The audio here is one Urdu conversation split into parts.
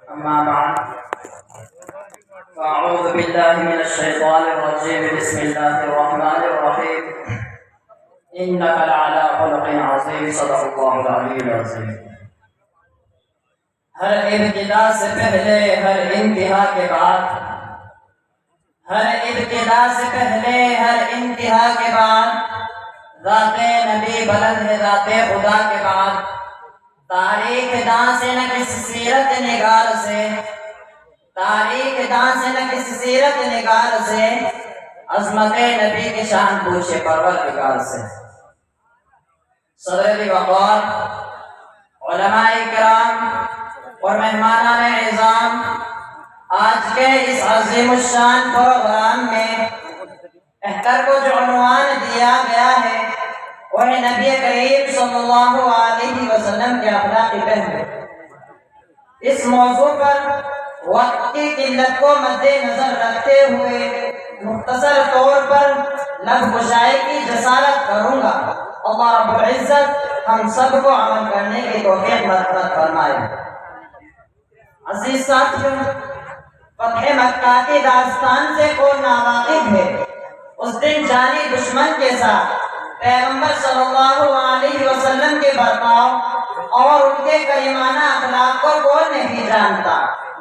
أما بعد فأعوذ بالله من الشيطان الرجيم. بسم الله الرحمن الرحيم. إنك لعلى خلق عظيم. صدق الله العلي العظيم. ہر ابتدا سے پہلے ہر انتہا کے بعد، ہر ابتدا سے پہلے ہر انتہا کے بعد، ذات نبی بلند ہے ذات خدا کے بعد، تاریخ داں سے نہ کسی سیرت نگار سے، تاریخ داں سے نہ کسی سیرت نگار سے، عظمت نبی کی شان پوچھے پروردگار سے۔ صدر وقار، علماء کرام اور مہمانان اعظام، آج کے اس عظیم الشان پروگرام میں احتر کو جو عنوان دیا گیا ہے وہ ہے نبی کریم صلی اللہ علیہ وسلم کے اخلاقی پہلو۔ اس موضوع پر وقت کی قلت کو مد نظر رکھتے ہوئے مختصر طور پر لب گشائی کی جسارت کروں گا۔ اللہ رب العزت ہم سب کو عمل کرنے کی توفیق مرحمت فرمائے۔ عزیز ساتھیوں، فتح مکہ کی داستان سے کون ناواقف ہے؟ اس دن جانی دشمن کے ساتھ پیغمبر صلی اللہ علیہ وسلم کے برتاؤ اور ان کے کریمانہ اخلاق کو کون نہیں جانتا؟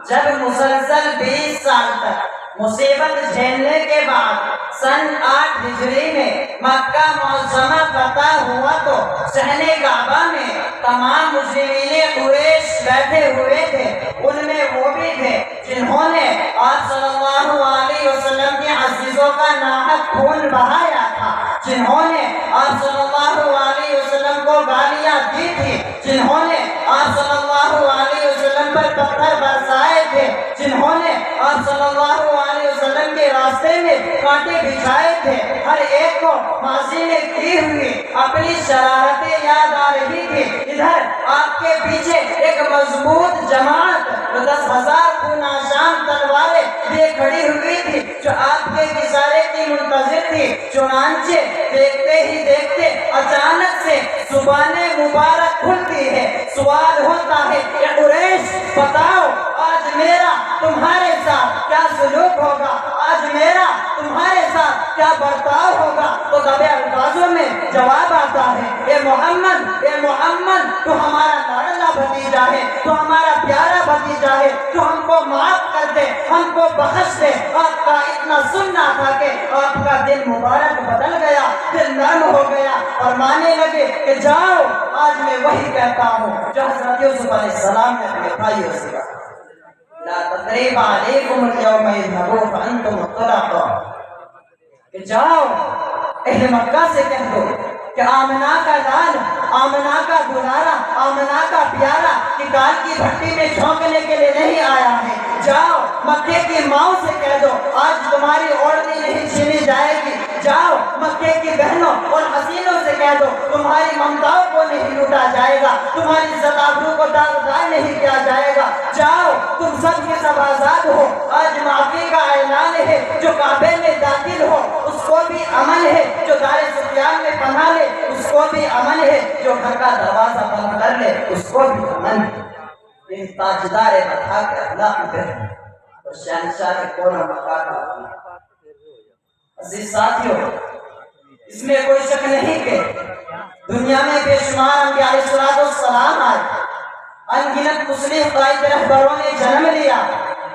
جب مسلسل 20 سال تک مصیبت جھیلنے کے بعد سن 8 ہجری میں مکہ معظمہ فتح ہوا تو صحن کعبہ میں تمام مجرمین قریش بیٹھے ہوئے تھے۔ ان میں وہ بھی تھے جنہوں نے آپ صلی اللہ علیہ وسلم کے عزیزوں کا ناحق خون بہایا تھا، جنہوں نے آپ صلی اللہ علیہ وسلم کو گالیاں دی تھی، جنہوں نے آپ صلی اللہ علیہ وسلم پر پتھر برسائے تھے، جنہوں نے آپ صلی اللہ علیہ وسلم کے راستے میں کانٹے بچھائے تھے، ہر ایک کو ماضی میں کی ہوئی اپنی شرارتیں یاد آ رہی تھی۔ ادھر آپ کے پیچھے ایک مضبوط جماعت 10,000 خون آشام تلواریں لیے کھڑی ہوئی تھی جو آپ کے اشارے کی منتظر تھی۔ چنانچہ دیکھتے ہی دیکھتے اچانک سے زبان مبارک کھلتی ہے، سوال ہوتا ہے کہ قریش بتاؤ آج میرا تمہارے ساتھ کیا سلوک ہوگا، آج میرا تمہارے ساتھ کیا برتاؤ ہوگا؟ تو دبے الفاظوں میں جواب آتا ہے، اے محمد، اے محمد، تو ہمارا لاڈلا بھتیجا ہے، تو ہمارا پیارا بھتیجا ہے، تو ہم کو معاف کر دے، ہم کو بخش دے۔ آپ کا اتنا سننا تھا کہ آپ کا دل مبارک بدل گیا، دل نرم ہو گیا اور ماننے لگے کہ جاؤ آج میں وہی کہتا ہوں جو حضرت یوسف علیہ السلام نے اپنے بھائیوں سے کہا، لا تثریب علیکم اليوم اذهبوا فانتم الطلقاء، کہ جاؤ اہل مکہ سے کہہ دو کہ آمنہ کا لال، آمنہ کا دلارا، آمنہ کا پیارا کتال کی بھٹی میں جھونکنے کے لیے نہیں آیا ہے۔ جاؤ مکے کی ماؤں سے کہہ دو آج تمہاری اوڑھنی نہیں چھینی جائے گی۔ جاؤ مکے کی بہنوں اور حسینوں سے کہہ دو تمہاری ممتاؤں کو نہیں لوٹا جائے گا، تمہاری عزت آبرو کو داغدار نہیں کیا جائے گا۔ جاؤ تم سب کے سب آزاد ہو، آج معافی کا اعلان ہے۔ جو کعبے میں داخل ہو اس کو بھی امن ہے، جو دار سفیان میں پناہ لے اس کو بھی امن ہے، جو گھر کا دروازہ بند کر لے اس کو بھی امن ہے۔ یہ تاجدار بتا کے اخلاق پہ اور شہنشاہ کون مکہ کا اخلاق۔ عزیز ساتھیوں، اس میں کوئی شک نہیں کہ دنیا میں بے شمار انبیاء علیہ السلام آئے، انگنت مسلم قائد رہبروں نے جنم لیا،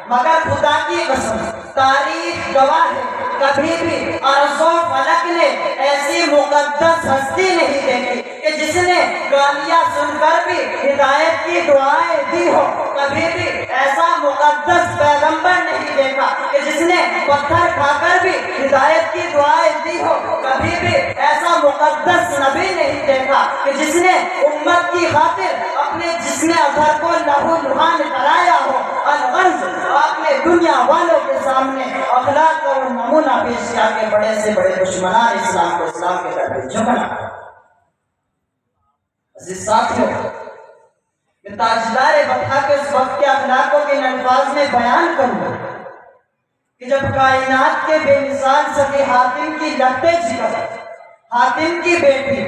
مگر خدا کی قسم تاریخ گواہ ہے کبھی بھی ارض و فلک نے ایسی مقدس ہستی نہیں دیکھی کہ جس نے گالیاں سن کر بھی ہدایت کی دعائیں دی ہو، کبھی بھی ایسا مقدس پیغمبر نہیں دیکھا کہ جس نے پتھر کھا کر بھی ہدایت کی دعائیں دی ہو، کبھی بھی ایسا مقدس نبی نہیں دیکھا کہ جس نے امت کی خاطر اپنے جسم اطہر کو لہو لہان کرایا ہو۔ الغرض آپ نے دنیا والوں کے سامنے اخلاق کا وہ نمونہ پیش کیا کہ بڑے سے بڑے دشمنان اسلام کو اسلام کے در پہ جھکنا۔ عزیز ساتھیوں، میں تاجدار بطحا کے اس وقت کے اخلاقوں کے الفاظ میں بیان کروں کہ جب کائنات کے بے مثال سخی حاتم کی لگتے جگر، حاتم کی بیٹی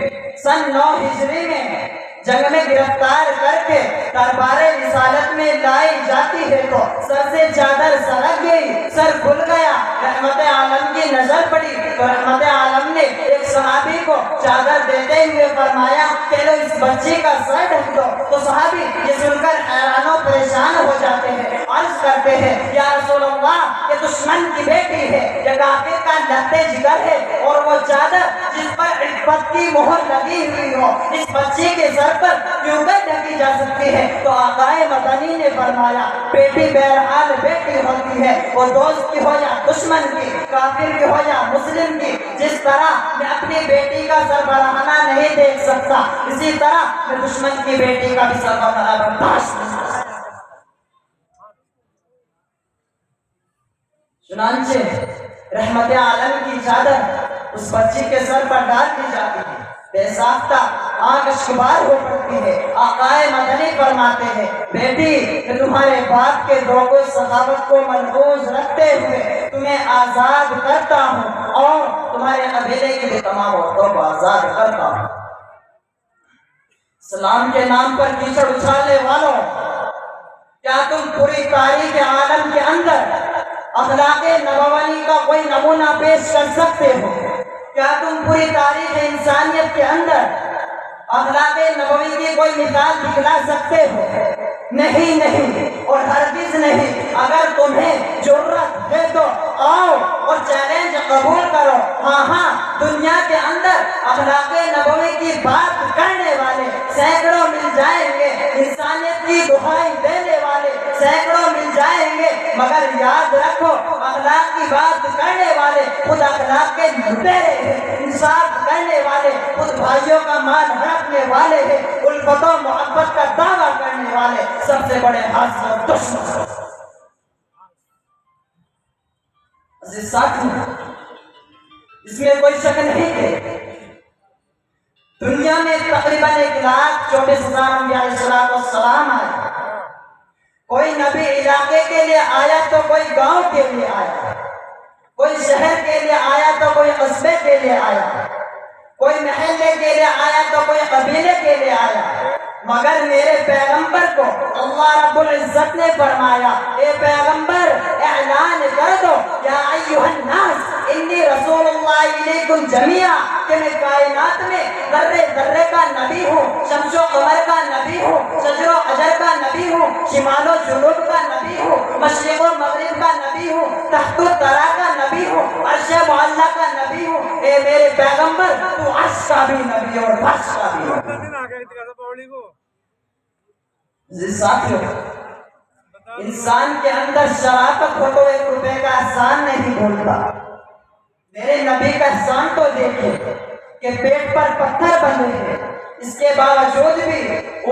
سن 9 ہجری میں جنگ میں گرفتار کر کے دربار رسالت میں لائی جاتی لگی ہے تو سر سے چادر سرک گئی، سر کھل گیا، رحمت عالم کی نظر پڑی تو رحمت عالم نے ایک صحابی کو چادر دیتے ہوئے فرمایا کہ لو اس بچی کا سر ڈھک دو۔ تو صحابی یہ سن کر حیران و پریشان ہو جاتے ہیں، عرض کرتے ہیں یا رسول اللہ یہ دشمن کی بیٹی ہے، یہ کافر کا لتے جگر ہے، اور وہ چادر جس پر عفت کی مہر لگی ہوئی ہو اس بچی کے سر پر کیوں کر ڈھکی جا سکتی ہے؟ تو آقا مدنی نے فرمایا بیٹی بہرحال بیٹی ہوتی ہے، وہ دوست کی ہو یا دشمن کی، کافر کی ہو یا مسلم کی، جس طرح میں اپنی بیٹی کا سر بڑھانا نہیں دیکھ سکتا اسی طرح میں دشمن کی بیٹی کا بھی سر بڑھانا برداشت نہیں کر سکتا۔ چنانچہ رحمت عالم کی چادر اس بچی کے سر پر ڈال دی جاتی ہے، بے ساختہ آنکھ اشکبار ہو پڑتی ہے۔ آقا مدنی فرماتے ہیں بیٹی میں تمہارے باپ کے ذوق و سخاوت کو ملحوظ رکھتے ہوئے تمہیں آزاد کرتا ہوں اور تمہارے قبیلے کی بھی تمام عورتوں کو آزاد کرتا ہوں۔ اسلام کے نام پر کیچڑ اچھالنے والوں، کیا تم پوری تاریخ عالم کے اندر اخلاق نبوی کا کوئی نمونہ پیش کر سکتے ہو؟ کیا تم پوری تاریخ انسانیت کے اندر اخلاق نبوی کی کوئی مثال دکھلا سکتے ہو؟ نہیں نہیں اور ہرگز نہیں۔ اگر تمہیں جرأت ہے تو آؤ اور چیلنج قبول کرو۔ ہاں دنیا کے اندر اخلاق نبوی کی بات کرنے والے سینکڑوں مل جائیں گے، انسانیت کی دہائی دینے والے سینکڑوں مل جائیں گے، مگر یاد رکھو اخلاق کی بات کرنے والے خود اخلاق کے لٹیرے ہیں، انصاف کرنے والے خود بھائیوں کا مال ہڑپنے والے ہیں، الفت و محبت کا دعویٰ کرنے والے سب سے بڑے حاسد دشمن۔ عزیز ساتھی، اس میں کوئی شک نہیں کہ دنیا میں تقریباً 1,24,000 انبیاء علیہ السلام آئے۔ کوئی نبی علاقے کے لیے آیا تو کوئی گاؤں کے لیے آیا، کوئی شہر کے لیے آیا تو کوئی قصبے کے لیے آیا، کوئی محلے کے لیے آیا تو کوئی قبیلے کے لیے آیا، مگر میرے پیغمبر کو اللہ رب العزت نے فرمایا اے پیغمبر اعلان کر دو یا ایھا الناس انی رسول اللہ الیکم جمیعا کہ میں کائنات میں ذرے ذرے کا نبی ہوں، شمس و قمر کا نبی ہوں، شجر و حجر کا نبی ہوں، شمال و جنوب کا نبی ہوں، مشرق و مغرب کا نبی ہوں، تحت و ترا کا نبی ہوں، عرش معلیٰ کا نبی ہوں۔ اے میرے پیغمبر تو عرش کا بھی نبی اور فرش کا بھی نبی۔ ساتھیوں، انسان کے اندر شرافت ہو تو 1 روپے کا احسان نہیں بھولتا۔ میرے نبی کا احسان تو دیکھے کہ پیٹ پر پتھر بندھے ہیں، اس کے باوجود بھی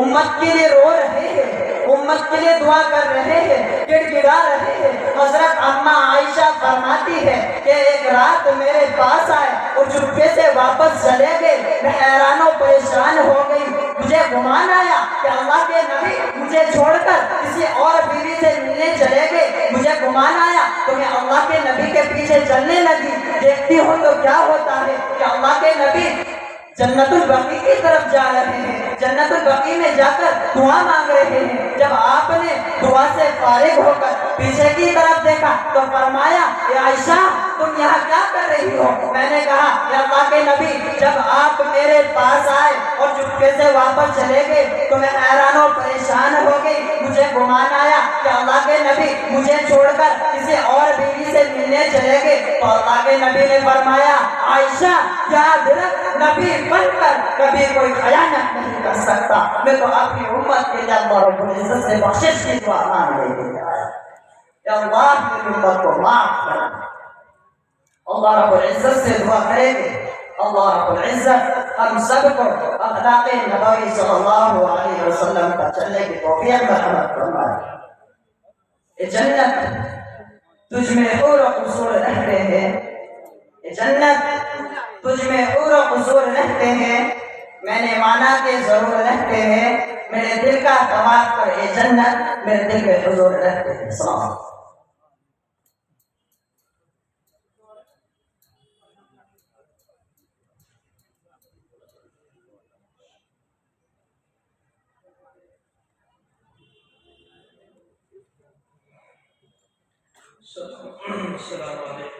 امت کے لیے رو رہے ہیں، امت کے لیے دعا کر رہے ہیں، گڑ گڑا رہے ہیں۔ حضرت اماں عائشہ فرماتی ہے کہ ایک رات میرے پاس آئے اور چپکے سے واپس چلے گئے، میں حیران و پریشان ہو گئی، مجھے گمان آیا کہ اللہ کے نبی مجھے چھوڑ کر کسی اور بیوی سے ملنے چلے گئے، مجھے گمان آیا تو میں اللہ کے نبی کے پیچھے چلنے لگی، دیکھتی ہوں تو کیا ہوتا ہے کہ اللہ کے نبی جنت البقیع کی طرف جا رہے ہیں، جنت البقیع میں جا کر دعا مانگ رہے ہیں۔ جب آپ نے دعا سے فارغ ہو کر پیچھے کی طرف دیکھا تو فرمایا اے عائشہ تم یہاں کیا کر رہی ہو؟ میں نے کہا کہ اللہ کے نبی جب آپ میرے پاس آئے اور چپکے سے واپس چلے گئے تو میں حیران و پریشان ہو گئی، مجھے گمان آیا کہ اللہ کے نبی مجھے چھوڑ کر کسی اور بیوی سے ملنے چلے گئے۔ تو اللہ کے نبی نے فرمایا عائشہ یاد رکھ نبی بن کر کبھی کوئی خیانت نہیں کر سکتا، میں تو اپنی امت کے لیے اللہ رب العزت سے بخشش کی دعا مانگنے کے لیے آیا یا اللہ میری امت کو معاف کر۔ اللہ رب العزت سے دعا کریں گے اللہ رب العزت ہم سب کو اخلاق نبوی صلی اللہ علیہ وسلم پر چلنے کی توفیق مرحمت فرمائے۔ اے جنت تجھ میں حور و قصور رہتے ہیں، اے جنت تجھ میں حور و قصور رہتے ہیں، میں نے مانا کہ ضرور رہتے ہیں، میرے دل کا طواف کر اے جنت میرے دل کے حضور رہتے ہیں۔ السلام السلام علیکم.